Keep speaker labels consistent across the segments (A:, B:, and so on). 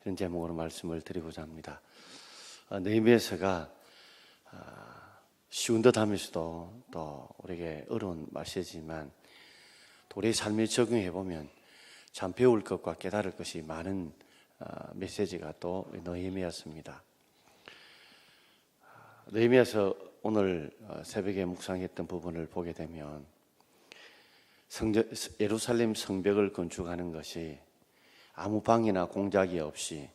A: 이런 제목으로 말씀을 드리고자 합니다. 느헤미야서가 쉬운 듯 하면서도 또 우리에게 어려운 말씀이지만 우리의 삶에 적용해 보면 참 배울 것과 깨달을 것이 많은 메시지가 또 느헤미야서입니다. 느헤미야서 오늘 새벽에 묵상했던 부분을 보게 되면 예루살렘 성벽을 건축하는 것이 아무 방해나 공작이 없이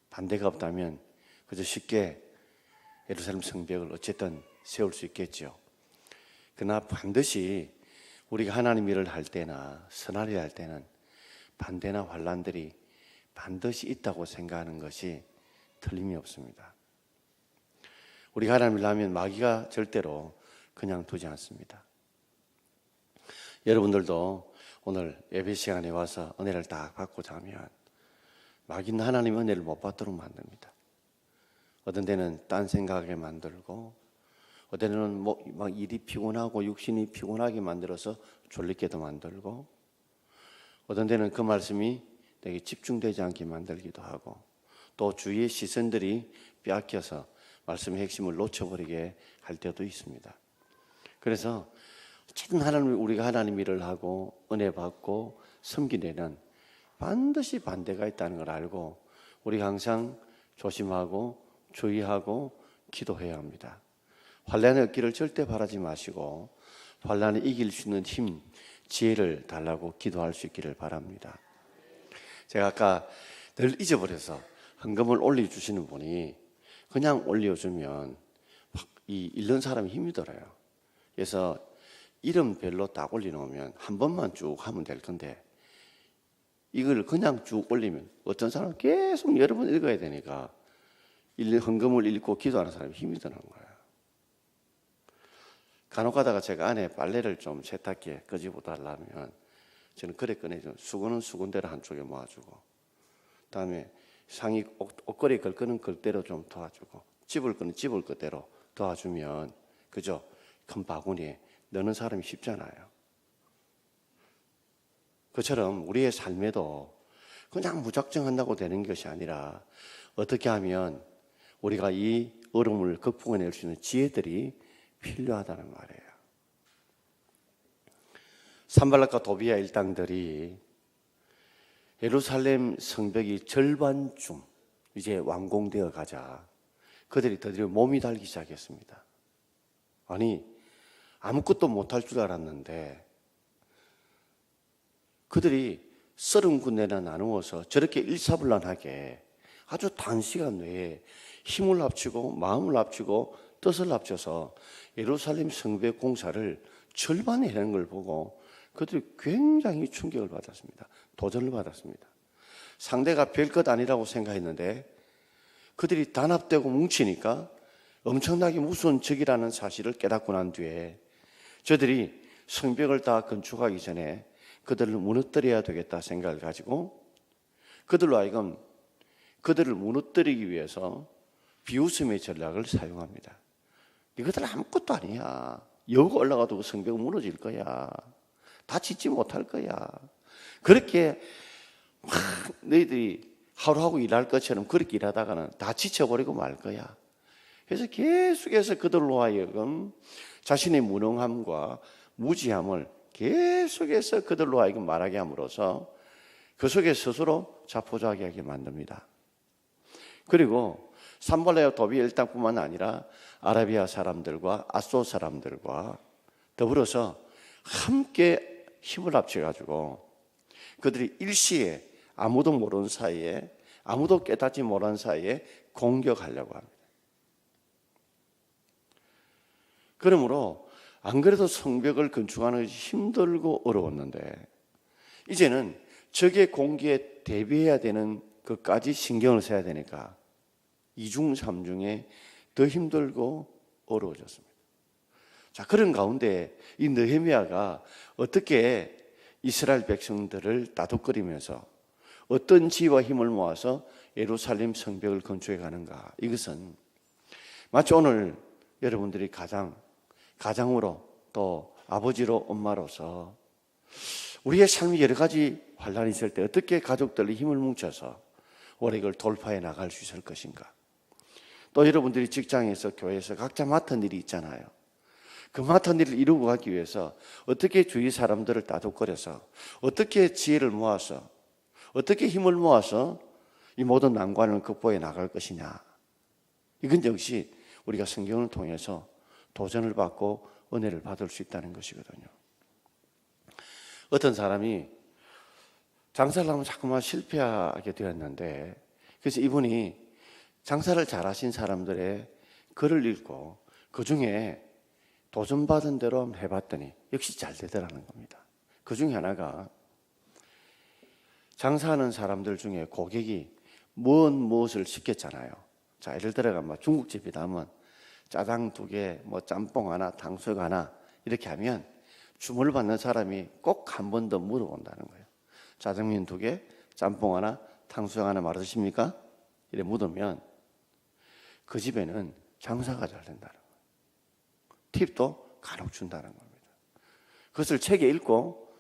A: 반대가 없다면 그저 쉽게 예루살렘 성벽을 어쨌든 세울 수 있겠죠. 그러나 반드시 우리가 하나님 일을 할 때나 선할 일을 할 때는 반대나 환난들이 반드시 있다고 생각하는 것이 틀림이 없습니다. 우리가 하나님 일을 하면 마귀가 절대로 그냥 두지 않습니다. 여러분들도 오늘 예배 시간에 와서 은혜를 딱 받고자 하면 마귀는 하나님 은혜를 못 받도록 만듭니다. 어떤 데는 딴 생각하게 만들고 어떤 데는 막 일이 피곤하고 육신이 피곤하게 만들어서 졸리게도 만들고 어떤 데는 그 말씀이 되게 집중되지 않게 만들기도 하고 또 주위의 시선들이 빼앗겨서 말씀의 핵심을 놓쳐버리게 할 때도 있습니다. 그래서 어쨌든 우리가 하나님 일을 하고 은혜 받고 섬기려는 반드시 반대가 있다는 걸 알고 우리가 항상 조심하고 주의하고 기도해야 합니다. 환난의 없기를 절대 바라지 마시고 환난을 이길 수 있는 힘, 지혜를 달라고 기도할 수 있기를 바랍니다. 제가 아까 늘 잊어버려서 헌금을 올려주시는 분이 그냥 올려주면 이 잃는 사람이 힘이 들어요. 그래서 이름별로 딱 올려놓으면 한 번만 쭉 하면 될 건데 이걸 그냥 쭉 올리면 어떤 사람은 계속 여러 번 읽어야 되니까 헌금을 읽고 기도하는 사람이 힘이 드는 거예요. 간혹 가다가 제가 안에 빨래를 좀 세탁기에 끄집어 달라면 저는 그래 꺼내죠. 수건은 수건대로 한쪽에 모아주고 그다음에 상의 옷걸이 걸 거는 걸대로 좀 도와주고 집을 거는 집을 것대로 도와주면 그죠? 큰 바구니에 넣는 사람이 쉽잖아요. 그처럼 우리의 삶에도 그냥 무작정 한다고 되는 것이 아니라 어떻게 하면 우리가 이 어려움을 극복해낼 수 있는 지혜들이 필요하다는 말이에요. 산발락과 도비아 일당들이 예루살렘 성벽이 절반쯤 이제 완공되어 가자 그들이 드디어 몸이 달기 시작했습니다. 아니 아무것도 못할 줄 알았는데 그들이 30군데나 나누어서 저렇게 일사불란하게 아주 단시간 내에 힘을 합치고 마음을 합치고 뜻을 합쳐서 예루살렘 성벽 공사를 절반에 해낸 걸 보고 그들이 굉장히 충격을 받았습니다. 도전을 받았습니다. 상대가 별것 아니라고 생각했는데 그들이 단합되고 뭉치니까 엄청나게 무서운 적이라는 사실을 깨닫고 난 뒤에 저들이 성벽을 다 건축하기 전에 그들을 무너뜨려야 되겠다 생각을 가지고 그들로 하여금 그들을 무너뜨리기 위해서 비웃음의 전략을 사용합니다. 이것들 아무것도 아니야. 여기 올라가도 성벽은 무너질 거야. 다 짓지 못할 거야. 그렇게 막 너희들이 하루하고 일할 것처럼 그렇게 일하다가는 다 지쳐버리고 말 거야. 그래서 계속해서 그들로 하여금 자신의 무능함과 무지함을 계속해서 그들로 하여금 말하게 함으로써 그 속에 스스로 자포자기하게 만듭니다. 그리고 산발락과 도비아 일당뿐만 아니라 아라비아 사람들과 앗소 사람들과 더불어서 함께 힘을 합쳐가지고 그들이 일시에 아무도 모르는 사이에 아무도 깨닫지 못한 사이에 공격하려고 합니다. 그러므로 안 그래도 성벽을 건축하는 것이 힘들고 어려웠는데 이제는 적의 공기에 대비해야 되는 것까지 신경을 써야 되니까 이중삼중에 더 힘들고 어려워졌습니다. 자, 그런 가운데 이 느헤미야가 어떻게 이스라엘 백성들을 다독거리면서 어떤 지혜와 힘을 모아서 예루살렘 성벽을 건축해 가는가? 이것은 마치 오늘 여러분들이 가장으로 또 아버지로 엄마로서 우리의 삶이 여러 가지 환란이 있을 때 어떻게 가족들이 힘을 뭉쳐서 우리가 이걸 돌파해 나갈 수 있을 것인가? 또 여러분들이 직장에서 교회에서 각자 맡은 일이 있잖아요. 그 맡은 일을 이루고 가기 위해서 어떻게 주위 사람들을 따독거려서 어떻게 지혜를 모아서 어떻게 힘을 모아서 이 모든 난관을 극복해 나갈 것이냐. 이건 역시 우리가 성경을 통해서 도전을 받고 은혜를 받을 수 있다는 것이거든요. 어떤 사람이 장사를 하면 자꾸만 실패하게 되었는데, 그래서 이분이 장사를 잘하신 사람들의 글을 읽고 그 중에 도전받은 대로 한번 해봤더니 역시 잘 되더라는 겁니다. 그 중에 하나가 장사하는 사람들 중에 고객이 무엇을 시켰잖아요. 자, 예를 들어가 중국집이다 하면 짜장 2개, 짬뽕 하나, 탕수육 하나 이렇게 하면 주문을 받는 사람이 꼭 한 번 더 물어본다는 거예요. 짜장면 2개, 짬뽕 하나, 탕수육 하나 말하십니까? 이래 묻으면 그 집에는 장사가 잘 된다는 거예요. 팁도 간혹 준다는 겁니다. 그것을 책에 읽고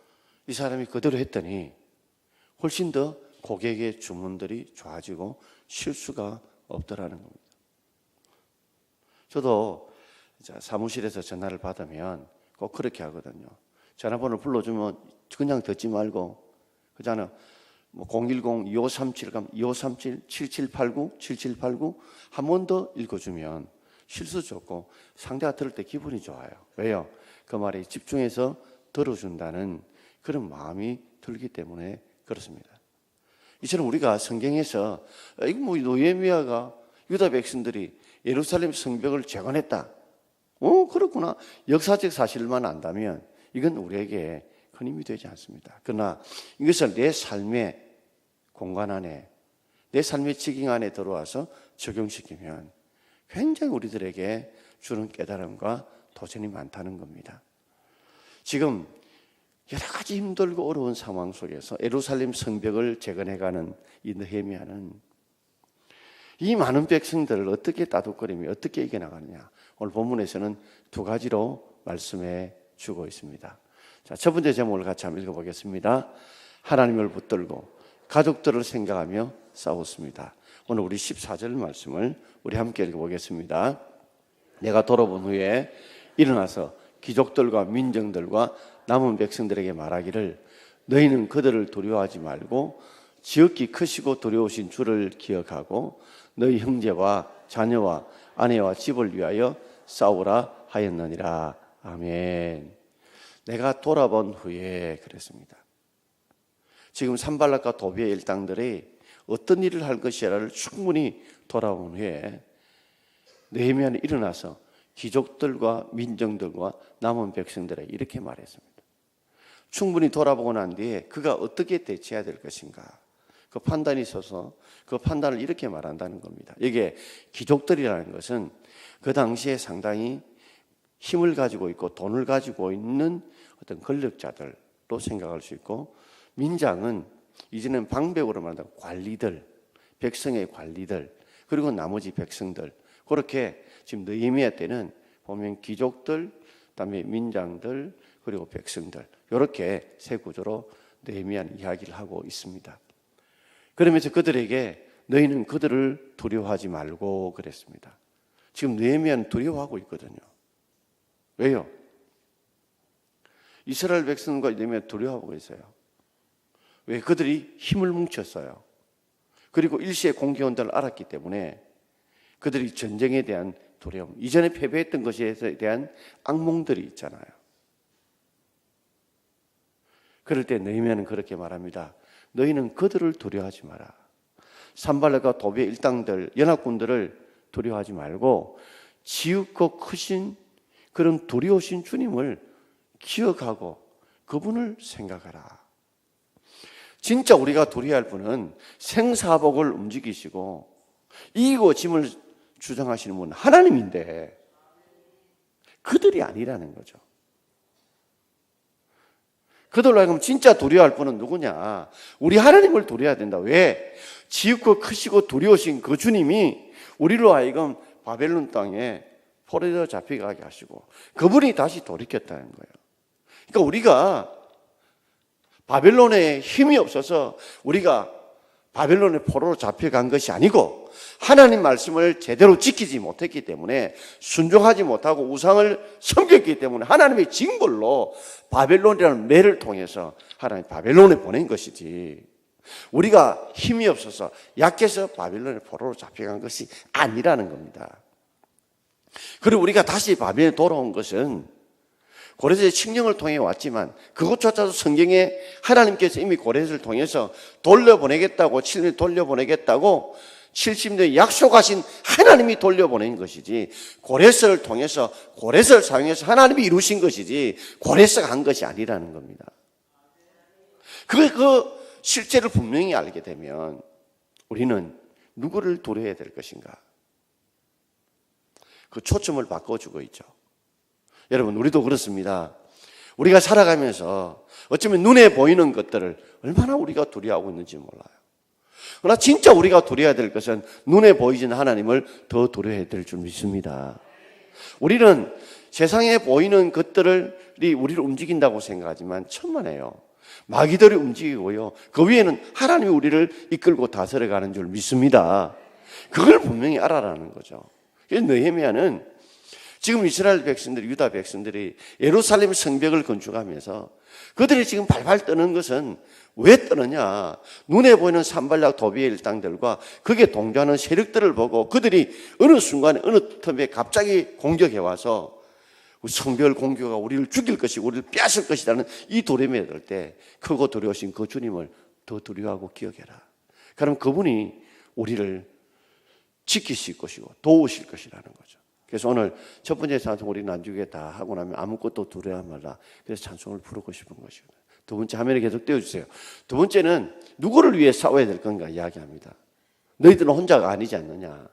A: 이 사람이 그대로 했더니 훨씬 더 고객의 주문들이 좋아지고 실수가 없더라는 겁니다. 저도 사무실에서 전화를 받으면 꼭 그렇게 하거든요. 전화번호를 불러주면 그냥 듣지 말고 그잖아 010-2537 그럼 2537-7789 7789 한 번 더 읽어주면 실수 적고 상대가 들을 때 기분이 좋아요. 왜요? 그 말에 집중해서 들어준다는 그런 마음이 들기 때문에 그렇습니다. 이처럼 우리가 성경에서 이거 느헤미야가 유다 백성들이 예루살렘 성벽을 재건했다. 그렇구나. 역사적 사실만 안다면 이건 우리에게 큰 힘이 되지 않습니다. 그러나 이것을 내 삶의 공간 안에, 내 삶의 지경 안에 들어와서 적용시키면 굉장히 우리들에게 주는 깨달음과 도전이 많다는 겁니다. 지금 여러 가지 힘들고 어려운 상황 속에서 예루살렘 성벽을 재건해가는 이 느헤미야는 이 많은 백성들을 어떻게 따돌거리며 어떻게 이겨나가느냐. 오늘 본문에서는 2가지로 말씀해 주고 있습니다. 자, 첫 번째 제목을 같이 한번 읽어보겠습니다. 하나님을 붙들고 가족들을 생각하며 싸웠습니다. 오늘 우리 14절 말씀을 우리 함께 읽어보겠습니다. 내가 돌아본 후에 일어나서 귀족들과 민정들과 남은 백성들에게 말하기를 너희는 그들을 두려워하지 말고 지극히 크시고 두려우신 주를 기억하고 너희 형제와 자녀와 아내와 집을 위하여 싸우라 하였느니라. 아멘. 내가 돌아본 후에 그랬습니다. 지금 산발락과 도비의 일당들이 어떤 일을 할 것이라를 충분히 돌아본 후에 느헤미야는 일어나서 귀족들과 민정들과 남은 백성들에게 이렇게 말했습니다. 충분히 돌아보고 난 뒤에 그가 어떻게 대처해야 될 것인가, 그 판단이 있어서 그 판단을 이렇게 말한다는 겁니다. 이게 귀족들이라는 것은 그 당시에 상당히 힘을 가지고 있고 돈을 가지고 있는 어떤 권력자들로 생각할 수 있고, 민장은 이제는 방백으로 말하는 관리들, 백성의 관리들, 그리고 나머지 백성들, 그렇게 지금 느헤미야 때는 보면 귀족들, 그다음에 민장들, 그리고 백성들, 이렇게 세 구조로 느헤미야는 이야기를 하고 있습니다. 그러면서 그들에게 너희는 그들을 두려워하지 말고 그랬습니다. 지금 느헤미야는 두려워하고 있거든요. 왜요? 이스라엘 백성과 느헤미야 두려워하고 있어요. 왜? 그들이 힘을 뭉쳤어요. 그리고 일시에 공격온다를 알았기 때문에 그들이 전쟁에 대한 두려움, 이전에 패배했던 것에 대한 악몽들이 있잖아요. 그럴 때 느헤미야는 그렇게 말합니다. 너희는 그들을 두려워하지 마라. 산발락과 도비의 일당들, 연합군들을 두려워하지 말고 지극고 크신 그런 두려우신 주님을 기억하고 그분을 생각하라. 진짜 우리가 두려워할 분은 생사복을 움직이시고 이기고 짐을 주장하시는 분은 하나님인데 그들이 아니라는 거죠. 그들로 하여금 진짜 두려워할 분은 누구냐? 우리 하나님을 두려워해야 된다. 왜? 지극고 크시고 두려우신 그 주님이 우리로 하여금 바벨론 땅에 포로되어 잡혀가게 하시고 그분이 다시 돌이켰다는 거예요. 그러니까 우리가 바벨론에 힘이 없어서 우리가 바벨론의 포로로 잡혀간 것이 아니고 하나님 말씀을 제대로 지키지 못했기 때문에 순종하지 못하고 우상을 섬겼기 때문에 하나님의 징벌로 바벨론이라는 매를 통해서 하나님 바벨론에 보낸 것이지 우리가 힘이 없어서 약해서 바벨론의 포로로 잡혀간 것이 아니라는 겁니다. 그리고 우리가 다시 바벨론에 돌아온 것은 고레스의 칙령을 통해 왔지만 그것조차도 성경에 하나님께서 이미 고레스를 통해서 돌려보내겠다고 7년 돌려보내겠다고 70년 약속하신 하나님이 돌려보낸 것이지 고레스를 통해서 고레스를 사용해서 하나님이 이루신 것이지 고레스가 한 것이 아니라는 겁니다. 그 실제를 분명히 알게 되면 우리는 누구를 두려워야 될 것인가? 그 초점을 바꿔주고 있죠. 여러분, 우리도 그렇습니다. 우리가 살아가면서 어쩌면 눈에 보이는 것들을 얼마나 우리가 두려워하고 있는지 몰라요. 그러나 진짜 우리가 두려워야 될 것은 눈에 보이지는 하나님을 더 두려워해야 될 줄 믿습니다. 우리는 세상에 보이는 것들이 우리를 움직인다고 생각하지만 천만에요. 마귀들이 움직이고요. 그 위에는 하나님이 우리를 이끌고 다스려가는 줄 믿습니다. 그걸 분명히 알아라는 거죠. 그래서 느헤미야는 지금 이스라엘 백성들이, 유다 백성들이 예루살렘 성벽을 건축하면서 그들이 지금 발발 떠는 것은 왜 떠느냐? 눈에 보이는 산발락 도비의 일당들과 그게 동조하는 세력들을 보고 그들이 어느 순간에 어느 틈에 갑자기 공격해 와서 성벽을 공격하고 우리를 죽일 것이고 우리를 빼앗을 것이라는 이 두려움에 들 때 크고 두려우신 그 주님을 더 두려워하고 기억해라. 그럼 그분이 우리를 지키실 것이고 도우실 것이라는 거죠. 그래서 오늘 첫 번째 찬송 우리 나중에 다 하고 나면 아무것도 두려워 말라. 그래서 찬송을 부르고 싶은 것이거든요. 두 번째 화면에 계속 띄워주세요. 두 번째는 누구를 위해 싸워야 될 건가 이야기합니다. 너희들은 혼자가 아니지 않느냐.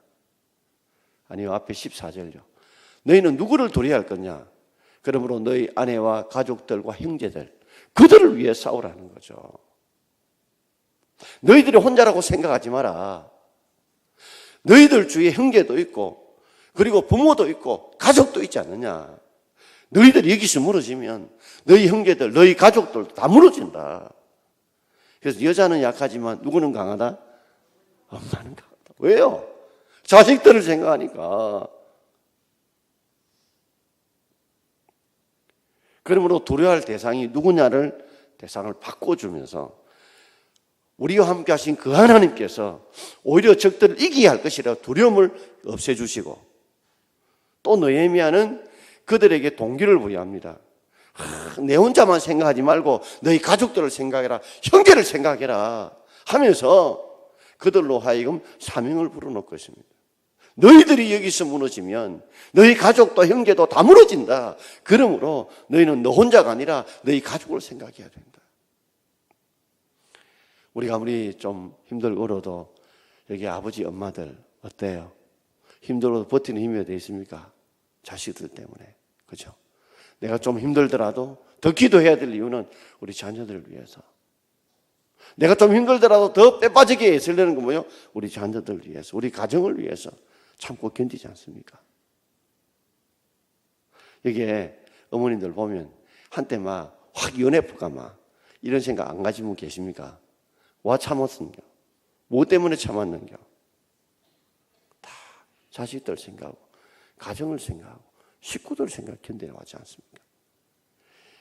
A: 아니요, 앞에 14절요. 너희는 누구를 두려워할 거냐. 그러므로 너희 아내와 가족들과 형제들 그들을 위해 싸우라는 거죠. 너희들이 혼자라고 생각하지 마라. 너희들 주위에 형제도 있고 그리고 부모도 있고 가족도 있지 않느냐. 너희들이 여기서 무너지면 너희 형제들, 너희 가족들도 다 무너진다. 그래서 여자는 약하지만 누구는 강하다? 엄마는 강하다. 왜요? 자식들을 생각하니까. 그러므로 두려워할 대상이 누구냐를 대상을 바꿔주면서 우리와 함께 하신 그 하나님께서 오히려 적들을 이기게 할 것이라 두려움을 없애주시고 또 느헤미야는 그들에게 동기를 부여합니다. 내 혼자만 생각하지 말고 너희 가족들을 생각해라. 형제를 생각해라 하면서 그들로 하여금 사명을 불어넣을 것입니다. 너희들이 여기서 무너지면 너희 가족도 형제도 다 무너진다. 그러므로 너희는 너 혼자가 아니라 너희 가족을 생각해야 된다. 우리가 아무리 좀 힘들고 어려도 여기 아버지 엄마들 어때요? 힘들어도 버티는 힘이 어디 있습니까? 자식들 때문에. 그죠? 내가 좀 힘들더라도 더 기도해야 될 이유는 우리 자녀들을 위해서. 내가 좀 힘들더라도 더 빼빠지게 애쓰려는 건 뭐예요? 우리 자녀들을 위해서, 우리 가정을 위해서 참고 견디지 않습니까? 여기에 어머님들 보면 한때 막 확 연애포가 막 이런 생각 안 가진 분 계십니까? 와 참았는겨? 뭐 때문에 참았는겨? 다 자식들 생각하고 가정을 생각하고 식구들 생각 견뎌내지 않습니까?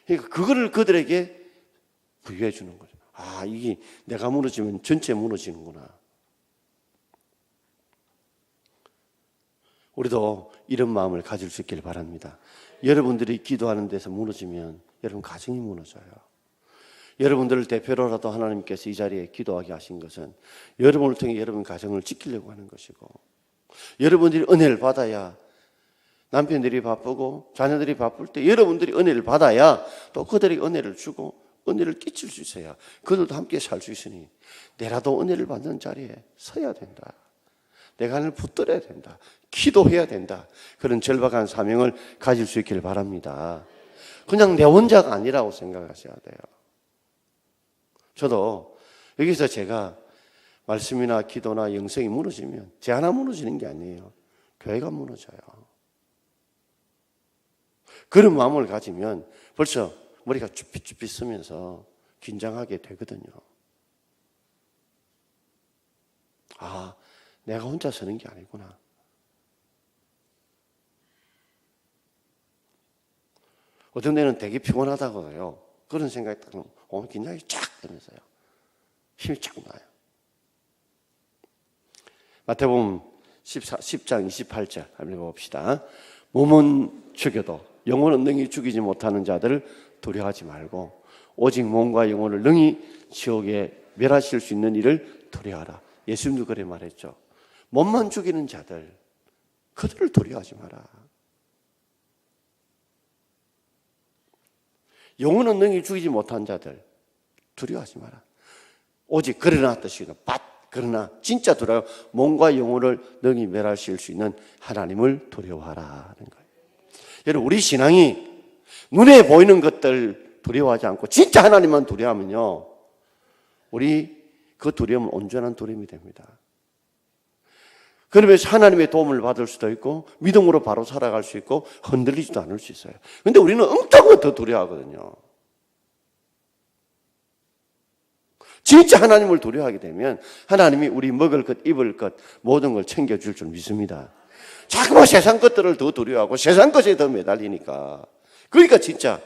A: 그러니까 그거를 그들에게 부여해 주는 거죠. 아, 이게 내가 무너지면 전체 무너지는구나. 우리도 이런 마음을 가질 수 있길 바랍니다. 여러분들이 기도하는 데서 무너지면 여러분 가정이 무너져요. 여러분들을 대표로라도 하나님께서 이 자리에 기도하게 하신 것은 여러분을 통해 여러분 가정을 지키려고 하는 것이고 여러분들이 은혜를 받아야 남편들이 바쁘고 자녀들이 바쁠 때 여러분들이 은혜를 받아야 또 그들에게 은혜를 주고 은혜를 끼칠 수 있어야 그들도 함께 살 수 있으니 내라도 은혜를 받는 자리에 서야 된다. 내가 하나님을 붙들어야 된다. 기도해야 된다. 그런 절박한 사명을 가질 수 있기를 바랍니다. 그냥 내 혼자가 아니라고 생각하셔야 돼요. 저도 여기서 제가 말씀이나 기도나 영성이 무너지면 제 하나 무너지는 게 아니에요. 교회가 무너져요. 그런 마음을 가지면 벌써 머리가 쭈삣쭈삣 쓰면서 긴장하게 되거든요. 아, 내가 혼자 서는 게 아니구나. 어떤 데는 되게 피곤하다고요. 그런 생각이 딱 오면 긴장이 쫙 되면서요. 힘이 쫙 나요. 마태복음 10장 28절 한번 봅시다. 몸은 죽여도 영혼은 능히 죽이지 못하는 자들을 두려워하지 말고 오직 몸과 영혼을 능히 지옥에 멸하실 수 있는 일을 두려워하라. 예수님도 그래 말했죠. 몸만 죽이는 자들, 그들을 두려워하지 마라. 영혼은 능히 죽이지 못한 자들 두려워하지 마라. 오직 그러나 뜻이거든. 그러나 진짜 두려워 몸과 영혼을 능히 멸하실 수 있는 하나님을 두려워하라 하는 거예요. 여러분, 우리 신앙이 눈에 보이는 것들 두려워하지 않고 진짜 하나님만 두려워하면요, 우리 그 두려움은 온전한 두려움이 됩니다. 그러면서 하나님의 도움을 받을 수도 있고 믿음으로 바로 살아갈 수 있고 흔들리지도 않을 수 있어요. 그런데 우리는 엉뚱한 거 더 두려워하거든요. 진짜 하나님을 두려워하게 되면 하나님이 우리 먹을 것, 입을 것 모든 걸 챙겨줄 줄 믿습니다. 자꾸만 세상 것들을 더 두려워하고 세상 것에 더 매달리니까. 그러니까 진짜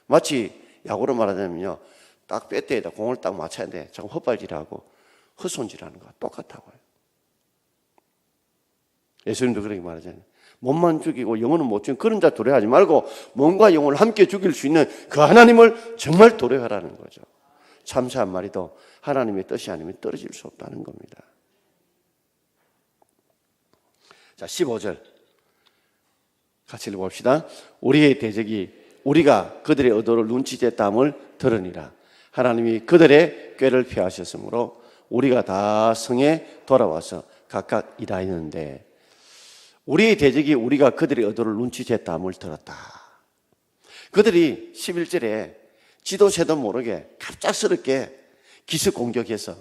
A: 마치 야구로 말하자면요, 딱 배트에다 공을 딱 맞춰야 돼. 자꾸 헛발질하고 헛손질하는 거와 똑같다고요. 예수님도 그렇게 말하잖아요. 몸만 죽이고 영혼은 못 죽이는 그런 자 두려워하지 말고 몸과 영혼을 함께 죽일 수 있는 그 하나님을 정말 두려워하라는 거죠. 참새 한 마리도 하나님의 뜻이 아니면 떨어질 수 없다는 겁니다. 자, 15절 같이 읽어봅시다. 우리의 대적이 우리가 그들의 의도를 눈치챘다함을 들으니라. 하나님이 그들의 꾀를 피하셨으므로 우리가 다 성에 돌아와서 각각 일하였는데, 우리의 대적이 우리가 그들의 의도를 눈치챘다함을 들었다. 그들이 11절에 지도새도 모르게 갑작스럽게 기습 공격해서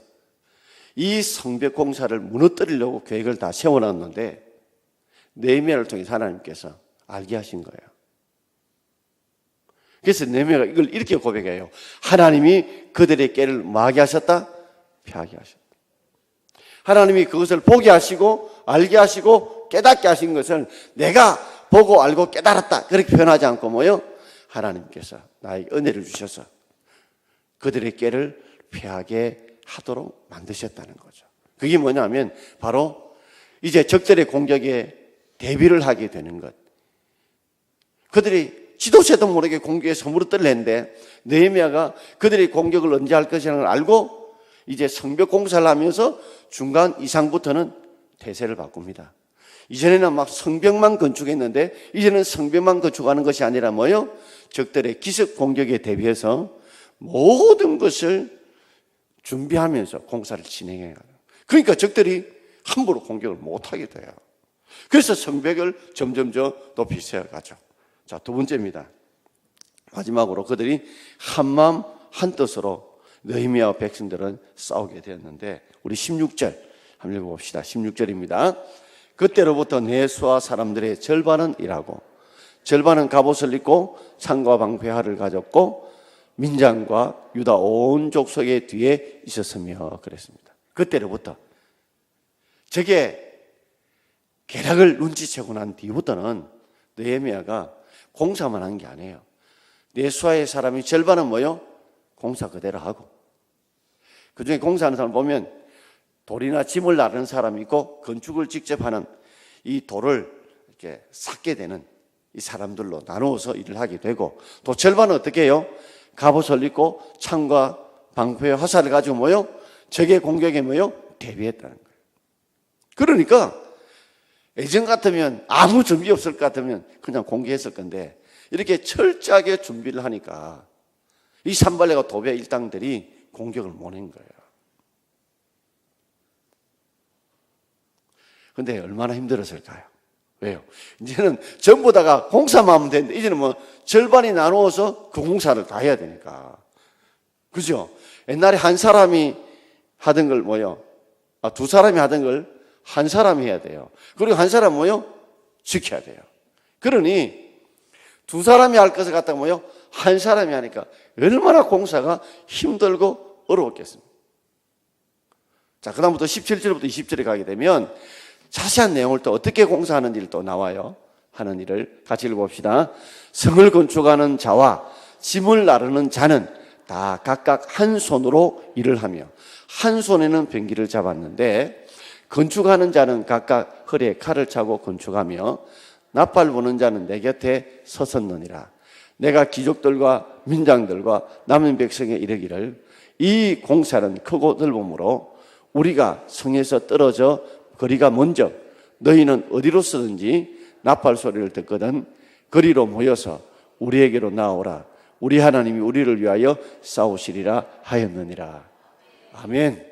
A: 이 성벽 공사를 무너뜨리려고 계획을 다 세워놨는데 느헤미야를 통해 하나님께서 알게 하신 거예요. 그래서 느헤미야가 이걸 이렇게 고백해요. 하나님이 그들의 꾀를 뭐하게 하셨다? 피하게 하셨다. 하나님이 그것을 보게 하시고 알게 하시고 깨닫게 하신 것을 내가 보고 알고 깨달았다, 그렇게 표현하지 않고 뭐요? 하나님께서 나에게 은혜를 주셔서 그들의 꾀를 피하게 하도록 만드셨다는 거죠. 그게 뭐냐면 바로 이제 적들의 공격에 대비를 하게 되는 것. 그들이 지도새도 모르게 공격에서 무너뜨렸는데 느헤미야가 그들의 공격을 언제 할 것이라는 걸 알고 이제 성벽 공사를 하면서 중간 이상부터는 태세를 바꿉니다. 이전에는 막 성벽만 건축했는데 이제는 성벽만 건축하는 것이 아니라 뭐요? 적들의 기습 공격에 대비해서 모든 것을 준비하면서 공사를 진행해요. 그러니까 적들이 함부로 공격을 못하게 돼요. 그래서 성벽을 점점 높이 세워가죠. 자, 두 번째입니다. 마지막으로 그들이 한마음 한뜻으로 느헤미야와 백성들은 싸우게 되었는데, 우리 16절 한번 읽어봅시다. 16절입니다. 그때로부터 내 수하 사람들의 절반은 일하고 절반은 갑옷을 입고 창과 방패화를 가졌고 민장과 유다 온 족속의 뒤에 있었으며 그랬습니다. 그때로부터 저게 계략을 눈치채고 난 뒤부터는 느헤미야가 공사만 한 게 아니에요. 내수하의 사람이 절반은 뭐요? 공사 그대로 하고, 그 중에 공사하는 사람 보면 돌이나 짐을 나르는 사람이 있고 건축을 직접 하는 이 돌을 이렇게 쌓게 되는 이 사람들로 나누어서 일을 하게 되고, 또 절반은 어떻게 해요? 갑옷을 입고 창과 방패와 화살을 가지고 뭐요? 적의 공격에 뭐요? 대비했다는 거예요. 그러니까 예전 같으면 아무 준비 없을 것 같으면 그냥 공개했을 건데 이렇게 철저하게 준비를 하니까 이 산발레가 도배 일당들이 공격을 못 한 거예요. 근데 얼마나 힘들었을까요? 왜요? 이제는 전부 다가 공사만 하면 되는데 이제는 뭐 절반이 나누어서 그 공사를 다 해야 되니까. 그죠? 옛날에 한 사람이 하던 걸 뭐요? 두 사람이 하던 걸 한 사람이 해야 돼요. 그리고 한 사람 뭐요? 지켜야 돼요. 그러니 두 사람이 할 것을 갖다가 뭐요? 한 사람이 하니까 얼마나 공사가 힘들고 어려웠겠습니까? 자, 그 다음부터 17절부터 20절에 가게 되면 자세한 내용을 또 어떻게 공사하는지를 또 나와요. 하는 일을 같이 읽어봅시다. 성을 건축하는 자와 짐을 나르는 자는 다 각각 한 손으로 일을 하며 한 손에는 병기를 잡았는데 건축하는 자는 각각 허리에 칼을 차고 건축하며 나팔 부는 자는 내 곁에 서섰느니라. 내가 귀족들과 민장들과 남은 백성에 이르기를 이 공사는 크고 넓음으로 우리가 성에서 떨어져 거리가 먼저 너희는 어디로 쓰든지 나팔 소리를 듣거든 거리로 모여서 우리에게로 나오라. 우리 하나님이 우리를 위하여 싸우시리라 하였느니라. 아멘.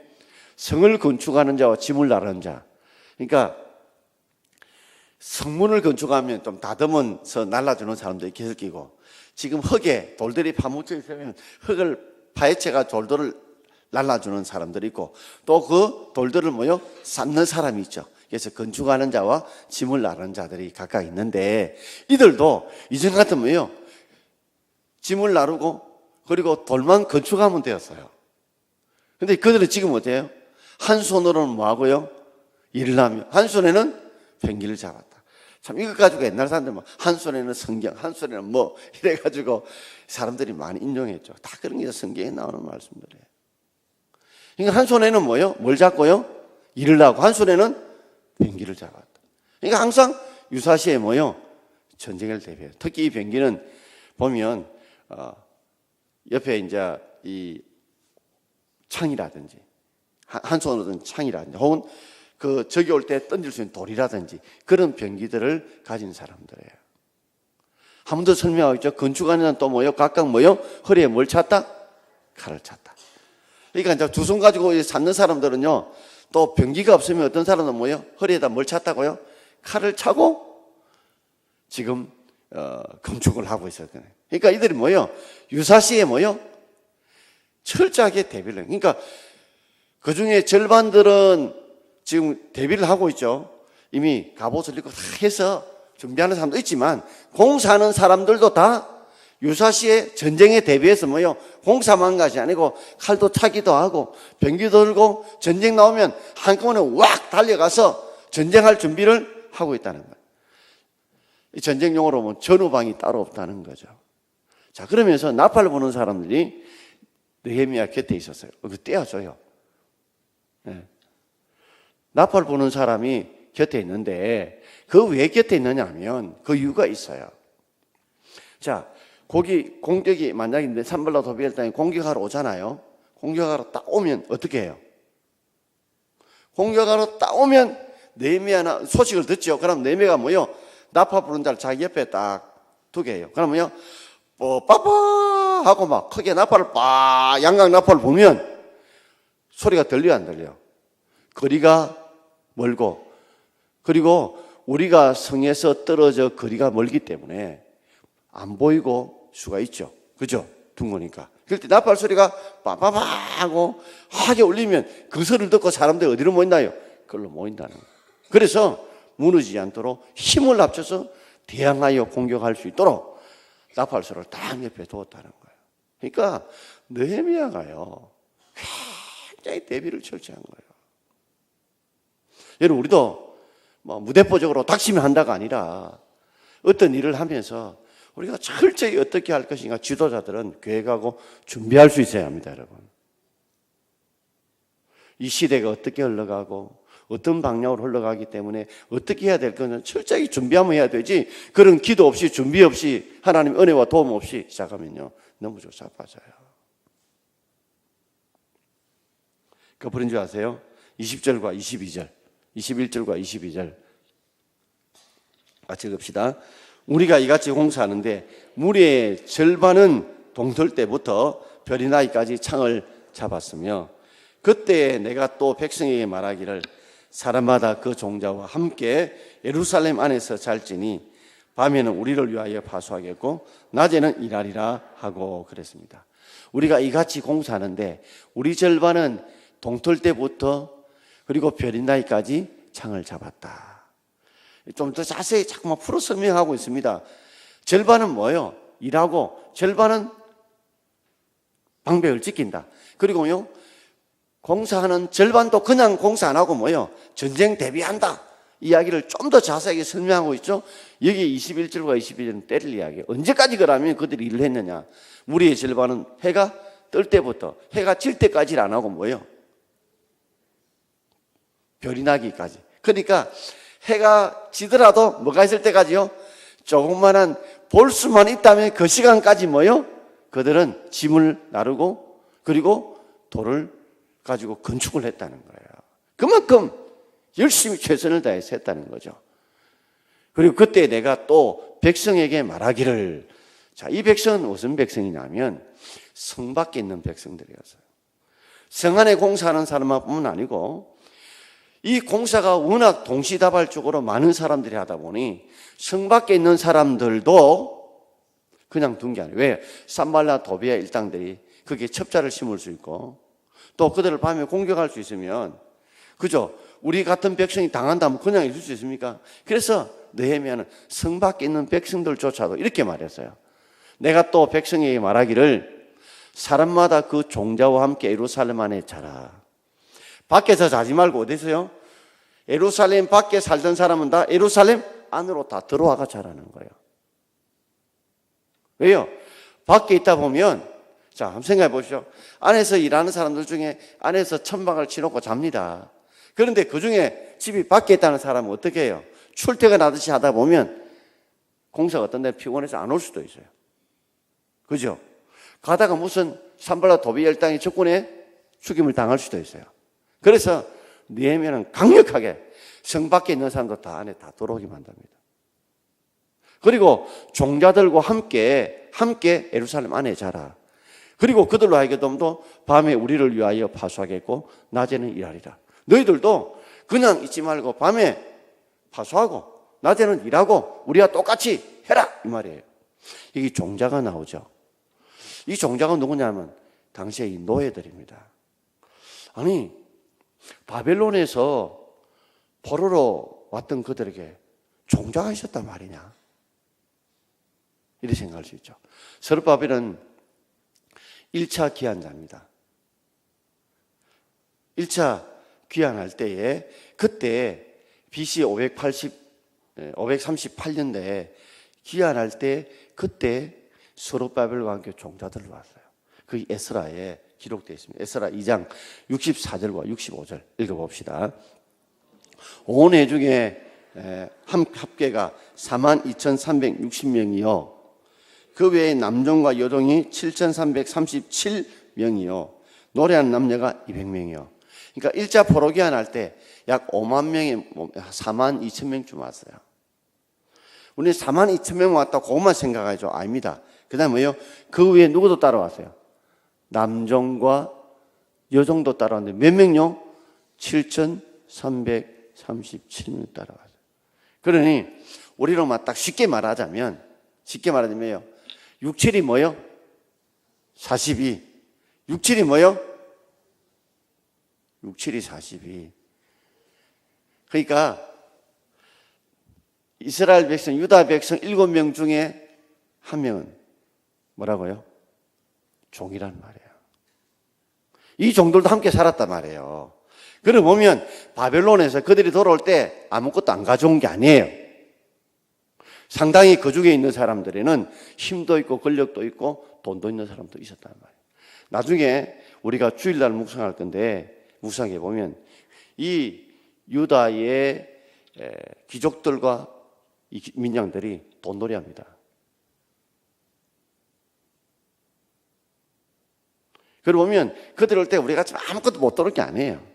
A: 성을 건축하는 자와 짐을 나르는 자. 그러니까 성문을 건축하면 좀 다듬어서 날라주는 사람들이 계속 끼고, 지금 흙에 돌들이 파묻혀 있으면 흙을 파헤쳐가 돌들을 날라주는 사람들이 있고, 또 그 돌들을 쌓는 사람이 있죠. 그래서 건축하는 자와 짐을 나르는 자들이 각각 있는데, 이들도 이전 같으면 짐을 나르고 그리고 돌만 건축하면 되었어요. 근데 그들은 지금 어때요? 한 손으로는 뭐 하고요? 일을 하며 한 손에는 펭귄을 잡았다. 참 이것 가지고 옛날 사람들 한 손에는 성경, 한 손에는 뭐 이래가지고 사람들이 많이 인용했죠. 다 그런 게 성경에 나오는 말씀들이에요. 그러니까 한 손에는 뭐요? 뭘 잡고요? 일을 하고 한 손에는 펭귄을 잡았다. 그러니까 항상 유사시에 뭐요? 전쟁을 대비해요. 특히 이 펭귄은 보면 옆에 이제 이 창이라든지 한 손으로 든 창이라든지 혹은 그 적이 올 때 던질 수 있는 돌이라든지 그런 병기들을 가진 사람들이에요. 한 번 더 설명하겠죠. 건축하는 자는 또 뭐요? 각각 뭐요? 허리에 뭘 찼다? 칼을 찼다. 그러니까 이제 두 손 가지고 쌓는 사람들은요, 또 병기가 없으면 어떤 사람은 뭐요? 허리에다 뭘 찼다고요? 칼을 차고 지금 건축을 하고 있어요. 그러니까 이들이 뭐요? 유사시에 뭐요? 철저하게 대비를 해요. 그러니까 그 중에 절반들은 지금 대비를 하고 있죠. 이미 갑옷을 입고 다 해서 준비하는 사람도 있지만, 공사하는 사람들도 다 유사시에 전쟁에 대비해서 뭐요? 공사만 가지 아니고 칼도 차기도 하고 병기도 들고 전쟁 나오면 한꺼번에 왁 달려가서 전쟁할 준비를 하고 있다는 거예요. 이 전쟁 용어로 보면 전후방이 따로 없다는 거죠. 자, 그러면서 나팔을 부는 사람들이 느헤미야 곁에 있었어요. 그 떼어줘요. 네. 나팔 부는 사람이 곁에 있는데 그 왜 곁에 있느냐 하면 그 이유가 있어요. 자, 거기 공격이 만약에 산발라 도비엘 땅에 공격하러 오잖아요. 공격하러 딱 오면 어떻게 해요? 공격하러 딱 오면 느헤미야나 소식을 듣죠. 그럼 느헤미야가 뭐요? 나팔 부는 자를 자기 옆에 딱 두게 해요. 그러면요, 빠빠 하고 막 크게 나팔을 양각 나팔을 부면 소리가 들려요, 안 들려요? 거리가 멀고, 그리고 우리가 성에서 떨어져 거리가 멀기 때문에 안 보이고 수가 있죠. 그죠? 둥거니까. 그럴 때 나팔 소리가 빠바바 하고 하게 울리면 그 소리를 듣고 사람들이 어디로 모인다요? 그걸로 모인다는 거예요. 그래서 무너지지 않도록 힘을 합쳐서 대항하여 공격할 수 있도록 나팔 소리를 딱 옆에 두었다는 거예요. 그러니까 느헤미야가요, 굉장히 대비를 철저한 거예요. 여러분, 우리도 무대포적으로 닥치면 한다가 아니라 어떤 일을 하면서 우리가 철저히 어떻게 할 것인가 지도자들은 계획하고 준비할 수 있어야 합니다, 여러분. 이 시대가 어떻게 흘러가고 어떤 방향으로 흘러가기 때문에 어떻게 해야 될 거는 철저히 준비하면 해야 되지, 그런 기도 없이 준비 없이 하나님 은혜와 도움 없이 시작하면요 너무 조잡아져요. 그 부른 줄 아세요? 20절과 22절 21절과 22절 같이 읽읍시다. 우리가 이같이 공사하는데 무리의 절반은 동틀 때부터 별이 나기까지 창을 잡았으며, 그때 내가 또 백성에게 말하기를 사람마다 그 종자와 함께 예루살렘 안에서 잘지니 밤에는 우리를 위하여 파수하겠고 낮에는 일하리라 하고 그랬습니다. 우리가 이같이 공사하는데 우리 절반은 동틀 때부터 그리고 별이 나기까지 창을 잡았다. 좀 더 자세히 자꾸만 풀어 설명하고 있습니다. 절반은 뭐예요? 일하고 절반은 방백을 지킨다. 그리고요, 공사하는 절반도 그냥 공사 안 하고 뭐요? 전쟁 대비한다. 이야기를 좀 더 자세하게 설명하고 있죠. 여기 21절과 22절은 때릴 이야기. 언제까지 그러면 그들이 일을 했느냐? 무리의 절반은 해가 뜰 때부터 해가 질 때까지를 안 하고 뭐요? 별이 나기까지. 그러니까 해가 지더라도 뭐가 있을 때까지요? 조그만한 볼 수만 있다면 그 시간까지 뭐요? 그들은 짐을 나르고 그리고 돌을 가지고 건축을 했다는 거예요. 그만큼 열심히 최선을 다해서 했다는 거죠. 그리고 그때 내가 또 백성에게 말하기를, 자, 이 백성은 무슨 백성이냐면 성 밖에 있는 백성들이었어요. 성 안에 공사하는 사람뿐만 아니고 이 공사가 워낙 동시다발적으로 많은 사람들이 하다 보니 성 밖에 있는 사람들도 그냥 둔 게 아니에요. 왜? 산발라 도비아 일당들이 거기에 첩자를 심을 수 있고 또 그들을 밤에 공격할 수 있으면, 그죠? 우리 같은 백성이 당한다면 그냥 있을 수 있습니까? 그래서 느헤미야는 성 밖에 있는 백성들조차도 이렇게 말했어요. 내가 또 백성에게 말하기를 사람마다 그 종자와 함께 예루살렘 안에 자라. 밖에서 자지 말고 어디서요? 예루살렘 밖에 살던 사람은 다 예루살렘 안으로 다 들어와가 자라는 거예요. 왜요? 밖에 있다 보면, 자, 한번 생각해 보시죠. 안에서 일하는 사람들 중에 안에서 천막을 치놓고 잡니다. 그런데 그 중에 집이 밖에 있다는 사람은 어떻게 해요? 출퇴근하듯이 하다 보면 공사가 어떤 데 피곤해서 안 올 수도 있어요. 그죠? 가다가 무슨 산발라 도비 열당이 적군에 죽임을 당할 수도 있어요. 그래서 느헤미야는 강력하게 성 밖에 있는 사람도 다 안에 다 들어오게 만듭니다. 그리고 종자들과 함께 예루살렘 안에 자라. 그리고 그들로 하여금도 밤에 우리를 위하여 파수하겠고 낮에는 일하리라. 너희들도 그냥 있지 말고 밤에 파수하고 낮에는 일하고 우리와 똑같이 해라 이 말이에요. 이게 종자가 나오죠. 이 종자가 누구냐면 당시에 이 노예들입니다. 아니, 바벨론에서 포로로 왔던 그들에게 종자가 있었단 말이냐, 이렇게 생각할 수 있죠. 스룹바벨은 1차 귀환자입니다. 1차 귀환할 때에 그때 BC 538년대에 귀환할 때 그때 스룹바벨과 함께 종자들로 왔어요. 그 에스라에 기록되어 있습니다. 에스라 2장 64절과 65절 읽어봅시다. 온 회 중에 합계가 42,360명이요. 그 외에 남종과 여종이 7,337명이요. 노래하는 남녀가 200명이요. 그러니까 일자 포로 귀환할 때 약 5만 명이 4만 2천 명쯤 왔어요. 우리는 4만 2천 명 왔다 그것만 생각하죠. 아닙니다. 그 다음에 뭐예요? 그 위에 누구도 따라왔어요? 남종과 여종도 따라왔는데 몇 명요? 7,337명 따라왔어요. 그러니 우리로만 딱 쉽게 말하자면요. 67이 뭐요? 42. 67이 뭐요? 67이 42. 그러니까 이스라엘 백성, 유다 백성 7명 중에 한 명은 뭐라고요? 종이란 말이에요. 이 종들도 함께 살았단 말이에요. 그러고 보면 바벨론에서 그들이 돌아올 때 아무것도 안 가져온 게 아니에요. 상당히 그 중에 있는 사람들에는 힘도 있고 권력도 있고 돈도 있는 사람도 있었단 말이에요. 나중에 우리가 주일날 묵상할 건데 묵상해 보면 이 유다의 귀족들과 이 민장들이 돈놀이합니다. 그러고 보면 그들 올 때 우리 같이 아무것도 못 들을 게 아니에요.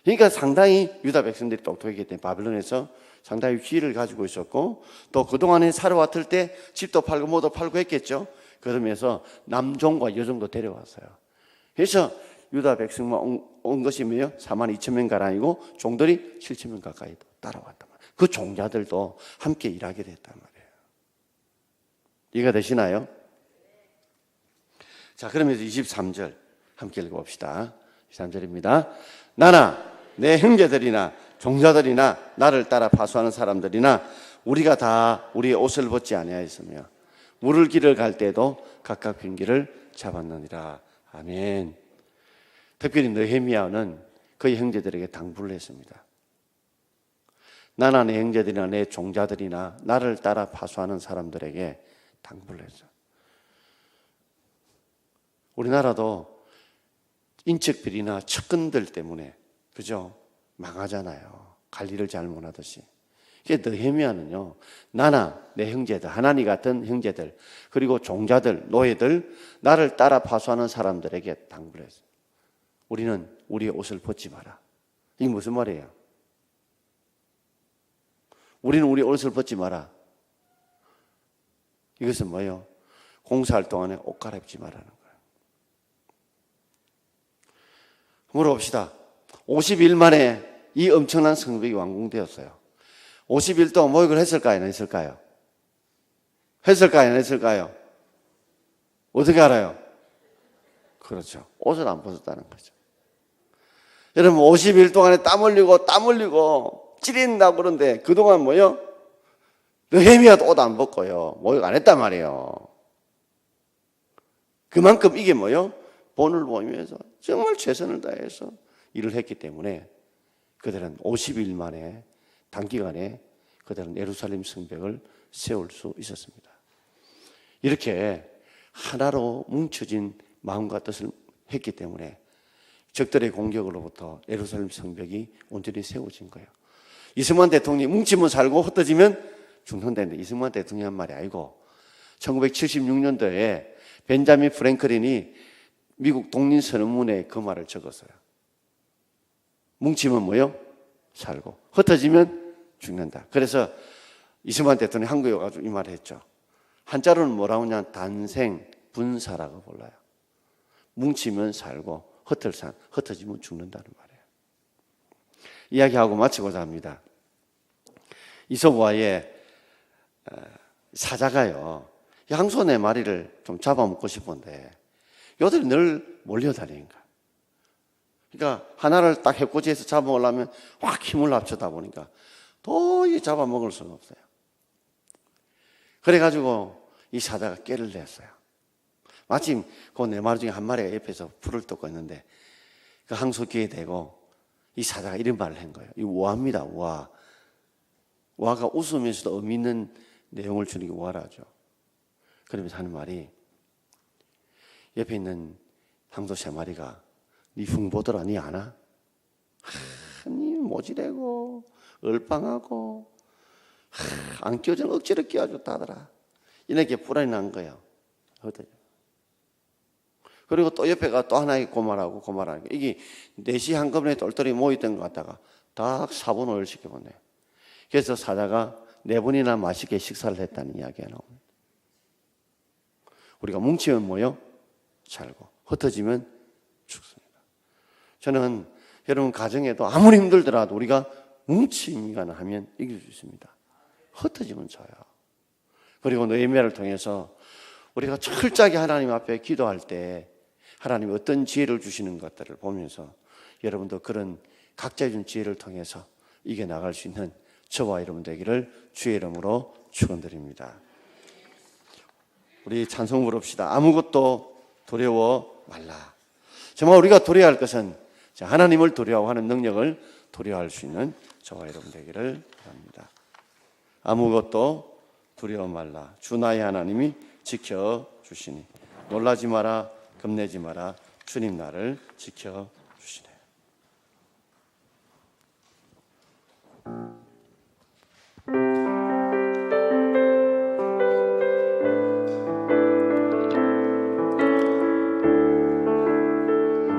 A: 그러니까 상당히 유다 백성들이 똑똑했기 때문에 바벨론에서 상당히 지혜를 가지고 있었고 또 그동안에 살아왔을 때 집도 팔고 뭐도 팔고 했겠죠. 그러면서 남종과 여종도 데려왔어요. 그래서 유다 백성만 온 것이 뭐예요? 4만 2천 명가량 아니고 종들이 7천 명 가까이 따라왔단 말이에요. 그 종자들도 함께 일하게 됐단 말이에요. 이해가 되시나요? 자, 그러면서 23절 함께 읽어봅시다. 23절입니다. 나나 내 형제들이나 종자들이나 나를 따라 파수하는 사람들이나 우리가 다 우리의 옷을 벗지 아니하였으며 물을 길을 갈 때도 각각 빈 길을 잡았느니라. 아멘. 특별히 느헤미야는 그의 형제들에게 당부를 했습니다. 나나 내 형제들이나 내 종자들이나 나를 따라 파수하는 사람들에게 당부를 했죠. 우리나라도 인적 비리나 측근들 때문에 그죠? 망하잖아요. 관리를 잘 못하듯이. 느헤미야는요, 나나 내 형제들, 하나님 같은 형제들, 그리고 종자들, 노예들, 나를 따라 파수하는 사람들에게 당부를 했어요. 우리는 우리의 옷을 벗지 마라. 이게 무슨 말이에요? 우리는 우리 옷을 벗지 마라. 이것은 뭐예요? 공사활동 안에 옷 갈아입지 말라는 거예요. 물어봅시다. 50일 만에 이 엄청난 성벽이 완공되었어요. 50일 동안 모욕을 했을까요? 안 했을까요? 했을까요? 안 했을까요? 어떻게 알아요? 그렇죠. 옷을 안 벗었다는 거죠. 여러분 50일 동안에 땀 흘리고 찌린다고 그러는데 그동안 뭐요? 느헤미야도 옷 안 벗고요. 모욕 안 했단 말이에요. 그만큼 이게 뭐요? 본을 보이면서 정말 최선을 다해서 일을 했기 때문에 그들은 50일 만에 단기간에 그들은 예루살렘 성벽을 세울 수 있었습니다. 이렇게 하나로 뭉쳐진 마음과 뜻을 했기 때문에 적들의 공격으로부터 예루살렘 성벽이 온전히 세워진 거예요. 이승만 대통령이 뭉치면 살고 흩어지면 죽는다는데 이승만 대통령이 한 말이 아니고 1976년도에 벤자민 프랭클린이 미국 독립선언문에 그 말을 적었어요. 뭉치면 뭐요? 살고 흩어지면 죽는다. 그래서 이승만 대통령이 한국에 와가지고 이 말을 했죠. 한자로는 뭐라고 하냐? 단생, 분사라고 불러요. 뭉치면 살고 흩어지면 죽는다는 말이에요. 이야기하고 마치고자 합니다. 이솝와의 사자가요, 양손 네 마리를 좀 잡아먹고 싶은데 요들이 늘 몰려다니는 거야. 그러니까 하나를 딱 해코지해서 잡아먹으려면 확 힘을 합쳐다 보니까 도저히 잡아먹을 수가 없어요. 그래가지고 이 사자가 깨를 냈어요. 마침 그 네 마리 중에 한 마리가 옆에서 풀을 뜯고 있는데 그 항소기에 대고 이 사자가 이런 말을 한 거예요. 이 우화입니다. 우화. 우화가 웃으면서도 의미 있는 내용을 주는 게 우화라죠. 그러면서 하는 말이 옆에 있는 항소 세 마리가 네 흉보더라 니 아나? 니 모지래고 얼빵하고 안 끼워주는 억지로 끼워줬다더라. 이렇게 불안이 난 거예요. 그리고 또 옆에가 또 하나 고말하고 이게 넷이 한꺼번에 똘똘이 모였던 것 같다가 딱 4분 오일 시켜보네요. 그래서 사자가 4번이나 맛있게 식사를 했다는 이야기가 나옵니다. 우리가 뭉치면 뭐요? 살고 흩어지면 죽습니다. 저는 여러분 가정에도 아무리 힘들더라도 우리가 뭉치기만 하면 이길 수 있습니다. 흩어지면 져요. 그리고 느헤미야를 통해서 우리가 철저하게 하나님 앞에 기도할 때 하나님이 어떤 지혜를 주시는 것들을 보면서 여러분도 그런 각자의 준 지혜를 통해서 이겨나갈 수 있는 저와 여러분 되기를 주의 이름으로 축원드립니다. 우리 찬송 부릅시다. 아무것도 두려워 말라. 정말 우리가 두려워할 것은 하나님을 두려워하는 능력을 두려워할 수 있는 저와 여러분 되기를 바랍니다. 아무것도 두려워 말라. 주 나의 하나님이 지켜주시니 놀라지 마라, 겁내지 마라. 주님 나를 지켜주시네.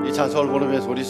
A: 이 찬송을 부르면서 우리